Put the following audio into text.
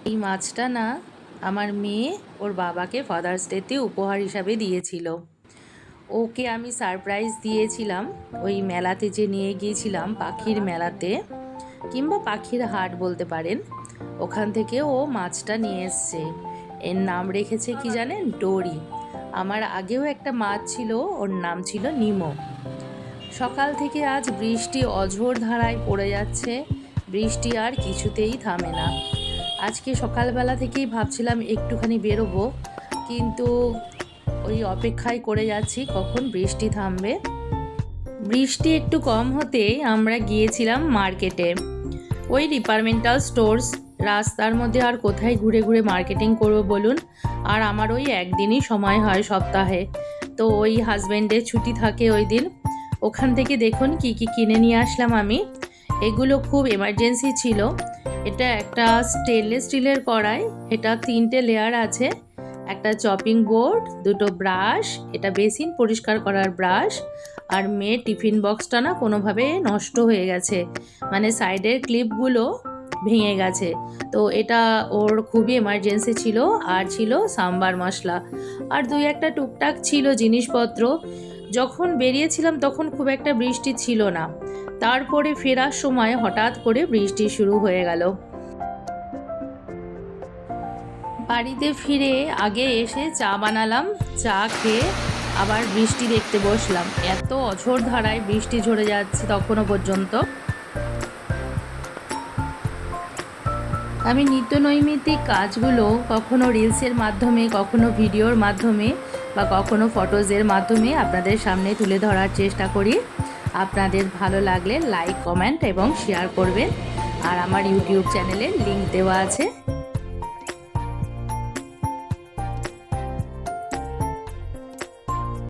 এই মাছটা না আমার মেয়ে ওর বাবাকে ফাদার্স ডেতে উপহার হিসাবে দিয়েছিল। ওকে আমি সারপ্রাইজ দিয়েছিলাম ওই মেলাতে যে নিয়ে গিয়েছিলাম, পাখির মেলাতে কিংবা পাখির হাট বলতে পারেন। ওখান থেকে ও মাছটা নিয়ে এসছে। এর নাম রেখেছে কি জানেন? ডোরি। আমার আগেও একটা মাছ ছিল, ওর নাম ছিল নিমো। সকাল থেকে আজ বৃষ্টি অঝোর ধারায় পড়ে যাচ্ছে, বৃষ্টি আর কিছুতেই থামে না। আজকে সকালবেলা থেকেই ভাবছিলাম একটুখানি বেরোবো, কিন্তু ওই অপেক্ষায় করে যাচ্ছি কখন বৃষ্টি থামবে। বৃষ্টি একটু কম হতেই আমরা গিয়েছিলাম মার্কেটে, ওই ডিপার্টমেন্টাল স্টোর্স। রাস্তার মধ্যে আর কোথায় ঘুরে ঘুরে মার্কেটিং করবো বলুন? আর আমার ওই একদিনই সময় হয় সপ্তাহে, তো ওই হাজব্যান্ডের ছুটি থাকে ওই দিন। ওখান থেকে দেখুন কি কি কিনে নিয়ে আসলাম আমি। এগুলো খুব এমার্জেন্সি ছিল। এটা একটা স্টেনলেস স্টিলের কড়াই, এটা 3টে লেয়ার আছে, একটা চপিং বোর্ড, 2টো ব্রাশ, এটা বেসিন পরিষ্কার করার ব্রাশ। আর মেয়ের টিফিন বক্সটা না কোনোভাবে নষ্ট হয়ে গেছে, মানে সাইডের ক্লিপগুলো ভেঙে গেছে। তো এটা ওর খুবই এমার্জেন্সি ছিল। আর ছিল সাম্বার মশলা, আর 2-1টা টুকটাক ছিল জিনিসপত্র। যখন বেরিয়েছিলাম তখন খুব একটা বৃষ্টি ছিল না, তারপরে ফেরার সময় হঠাৎ করে বৃষ্টি শুরু হয়ে গেল। বাড়িতে ফিরে আগে এসে চা বানালাম, চা খেয়ে আবার বৃষ্টি দেখতে বসলাম। এত অঝোর ধারায় বৃষ্টি ঝরে যাচ্ছে তখনও পর্যন্ত। আমি নিত্যনৈমিত্তিক কাজগুলো কখনো রিলসের মাধ্যমে, কখনো ভিডিওর মাধ্যমে বা কখনো ফটোজের মাধ্যমে আপনাদের সামনে তুলে ধরার চেষ্টা করি। আপনাদের ভালো লাগলে লাইক, কমেন্ট এবং শেয়ার করবেন। আর আমার ইউটিউব চ্যানেলের লিংক দেওয়া আছে,